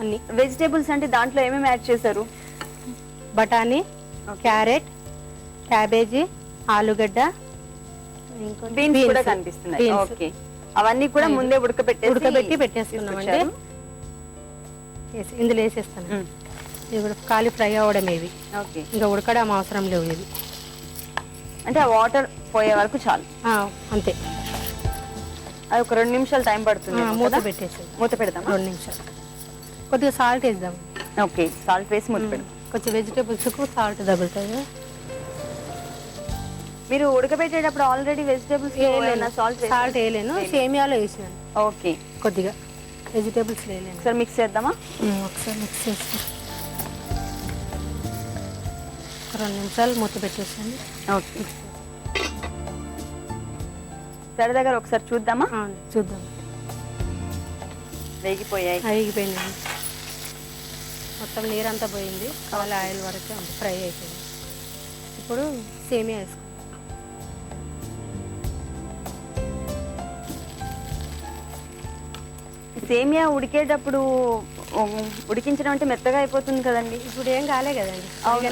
అన్ని. వెజిటేబుల్స్ అంటే దాంట్లో ఏమేమి యాడ్ చేశారు? బఠానీ, క్యారెట్, క్యాబేజీ, ఆలుగడ్డ, బీన్స్ కూడా కనిపిస్తున్నాయి. ఓకే, అవన్నీ కూడా ముందే ఉడకబెట్టి పెట్టేసుకున్నామండి. ఇందులో వేసేస్తాను. ఇవి కూడా కాలి ఫ్రై అవ్వడం. ఇవి ఇంకా ఉడకడం అవసరం లేవు. ఇవి అంటే ఆ వాటర్ పోయే వరకు చాలు, అంతే. అది ఒక 2 నిమిషాలు టైం పడుతుంది. మూత పెట్టేసి మూత పెడదాం. 2 నిమిషాలు. కొద్దిగా సాల్ట్ వేద్దాం. ఓకే, సాల్ట్ వేసి మూత పెడదాం. కొంచెం వెజిటేబుల్స్కు సాల్ట్ తగులుతుంది. మీరు ఉడకబెట్టేటప్పుడు ఆల్రెడీ వెజిటేబుల్స్ సాల్ట్ వేయలేను, సేమియాలో వేసినాను. ఓకే, కొద్దిగా వెజిటేబుల్స్ వేయలేను. ఒకసారి మిక్స్ చేద్దామా? ఒకసారి మిక్స్ చేసి 2 నిమిషాలు మూత పెట్టేసాను. ఓకే, సరే దగ్గర ఒకసారి చూద్దామా? చూద్దాం. వేగిపోయింది. మొత్తం నీరంతా పోయింది, కావాలి ఆయిల్ వరకు ఫ్రై అయిపోయింది. ఇప్పుడు సేమియా వేసుకోండి. సేమియా ఉడికేటప్పుడు ఉడికించడం అంటే మెత్తగా అయిపోతుంది కదండి. ఇప్పుడు ఏం కాలే కదండి.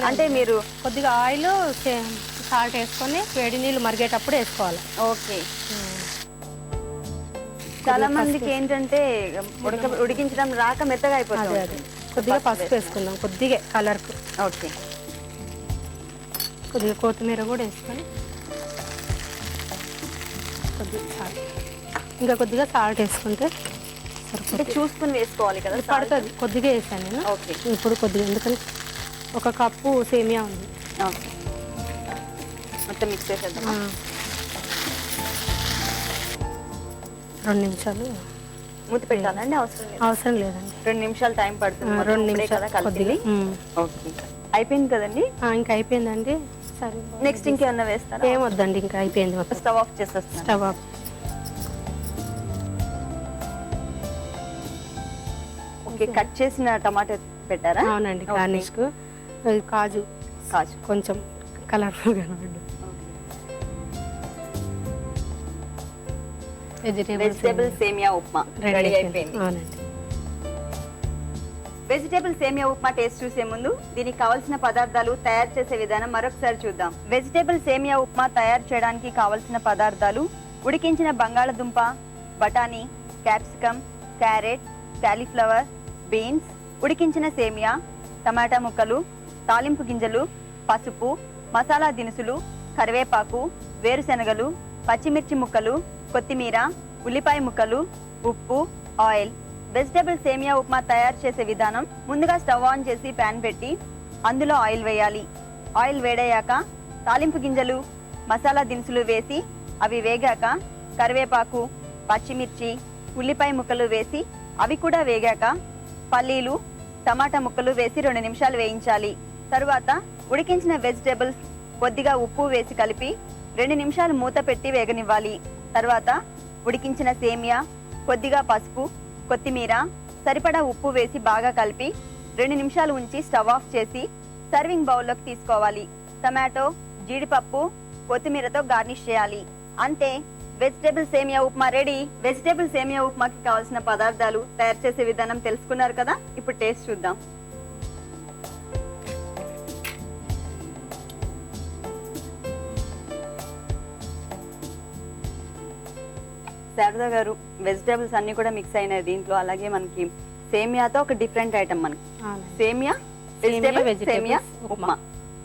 అంటే మీరు కొద్దిగా ఆయిల్ సాల్ట్ వేసుకొని వేడి నీళ్ళు మరిగేటప్పుడు వేసుకోవాలి. ఓకే, చాలా మందికి ఏంటంటే ఉడికించడం రాక మెత్తగా అయిపోతుంది. అది కొద్దిగా పసుపు వేసుకుందాం, కొద్దిగా కలర్కు. ఓకే, కొద్దిగా కొత్తిమీర కూడా వేసుకొని కొద్దిగా సాల్ట్, ఇంకా కొద్దిగా సాల్ట్ వేసుకుంటే అంటే చూసుకుని వేసుకోవాలి కదా. పడుతుంది, కొద్దిగా వేసాను నేను. ఓకే, ఇప్పుడు కొద్దిగా, ఎందుకంటే 1 కప్పు సేమియా ఉంది. ఓకే, మొత్తం మిక్స్ చేసేద్దాం. 2 నిమిషాలు మూత పెట్టాలండి? అవసరం లేదండి. 2 నిమిషాలు టైం పడుతుంది. 2 నిమిషాలు కొద్దిగా. ఓకే, అయిపోయింది కదండి. ఇంకా అయిపోయిందండి. సరే, నెక్స్ట్ ఇంకేమన్నా వేస్తారా? ఏం వద్దండి, ఇంకా అయిపోయింది. మొత్తం స్టవ్ ఆఫ్ చేసేస్తాను. Stove off. ఓకే, కట్ చేసిన టమాటా పెట్టారా? అవునండి, గార్నిష్కు కాజు కొంచెం కలర్ఫుల్ కనబడి. వెజిటేబుల్ సేమియా ఉప్మా రెడీ అయిపోయింది. అవునండి. వెజిటేబుల్ సేమియా ఉప్మా టేస్ట్ చూసే ముందు దీనికి కావాల్సిన పదార్థాలు, తయారు చేసే విధానం మరొకసారి చూద్దాం. వెజిటేబుల్ సేమియా ఉప్మా తయారు చేయడానికి కావలసిన పదార్థాలు: ఉడికించిన బంగాళదుంప, బఠానీ, క్యాప్సికమ్, క్యారెట్, కాలీఫ్లవర్, బీన్స్, ఉడికించిన సేమియా, టమాటా ముక్కలు, తాలింపు గింజలు, పసుపు, మసాలా దినుసులు, కరివేపాకు, వేరుశెనగలు, పచ్చిమిర్చి ముక్కలు, కొత్తిమీర, ఉల్లిపాయ ముక్కలు, ఉప్పు, ఆయిల్. వెజిటేబుల్ సేమియా ఉప్మా తయారు చేసే విధానం: ముందుగా స్టవ్ ఆన్ చేసి ప్యాన్ పెట్టి అందులో ఆయిల్ వేయాలి. ఆయిల్ వేడయ్యాక తాలింపు గింజలు, మసాలా దినుసులు వేసి అవి వేగాక కరివేపాకు, పచ్చిమిర్చి, ఉల్లిపాయ ముక్కలు వేసి అవి కూడా వేగాక పల్లీలు, టమాటా ముక్కలు వేసి 2 నిమిషాలు వేయించాలి. తరువాత ఉడికించిన వెజిటేబుల్స్, కొద్దిగా ఉప్పు వేసి కలిపి 2 నిమిషాలు మూత పెట్టి వేగనివ్వాలి. తర్వాత ఉడికించిన సేమియా, కొద్దిగా పసుపు, కొత్తిమీర, సరిపడా ఉప్పు వేసి బాగా కలిపి 2 నిమిషాలు ఉంచి స్టవ్ ఆఫ్ చేసి సర్వింగ్ బౌల్లోకి తీసుకోవాలి. టమాటో, జీడిపప్పు, కొత్తిమీరతో గార్నిష్ చేయాలి. అంతే, వెజిటేబుల్ సేమియా ఉప్మా రెడీ. వెజిటేబుల్ సేమియా ఉప్మాకి కావాల్సిన పదార్థాలు, తయారు చేసే విధానం తెలుసుకున్నారు కదా. ఇప్పుడు టేస్ట్ చూద్దాం. శారదా గారు, వెజిటేబుల్స్ అన్ని కూడా మిక్స్ అయినాయి దీంట్లో. అలాగే మనకి సేమియాతో ఒక డిఫరెంట్ ఐటమ్, మనకి సేమియా సేమియా ఉప్మా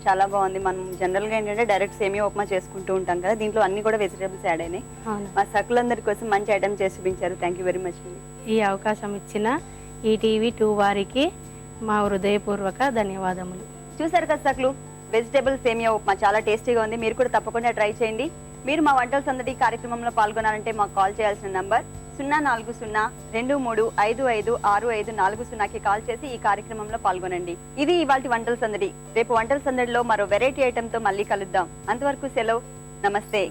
చాలా బాగుంది. మనం జనరల్ గా ఏంటంటే డైరెక్ట్ సేమియా ఉప్మా చేసుకుంటూ ఉంటాం కదా, దీంట్లో అన్ని కూడా వెజిటేబుల్స్ యాడ్ అయినాయి. మా సకులందరి కోసం మంచి ఐటమ్ చేసి చూపించారు. Thank you very much. ఈ అవకాశం ఇచ్చిన ఈటీవీ 2 వారికి మా హృదయపూర్వక ధన్యవాదములు. చూసారు కదా సకులు, వెజిటేబుల్ సేమియా ఉప్మా చాలా టేస్టీగా ఉంది. మీరు కూడా తప్పకుండా ట్రై చేయండి. మీరు మా వంటల సందడి కార్యక్రమంలో పాల్గొనాలంటే మాకు కాల్ చేయాల్సిన నంబర్ 040-2355654 కాల్ చేసి ఈ కార్యక్రమంలో పాల్గొనండి. ఇది ఇవాల్టి వంటల సందడి. రేపు వంటల సందడిలో మరో వెరైటీ ఐటమ్ తో మళ్ళీ కలుద్దాం. అంతవరకు సెలవు, నమస్తే.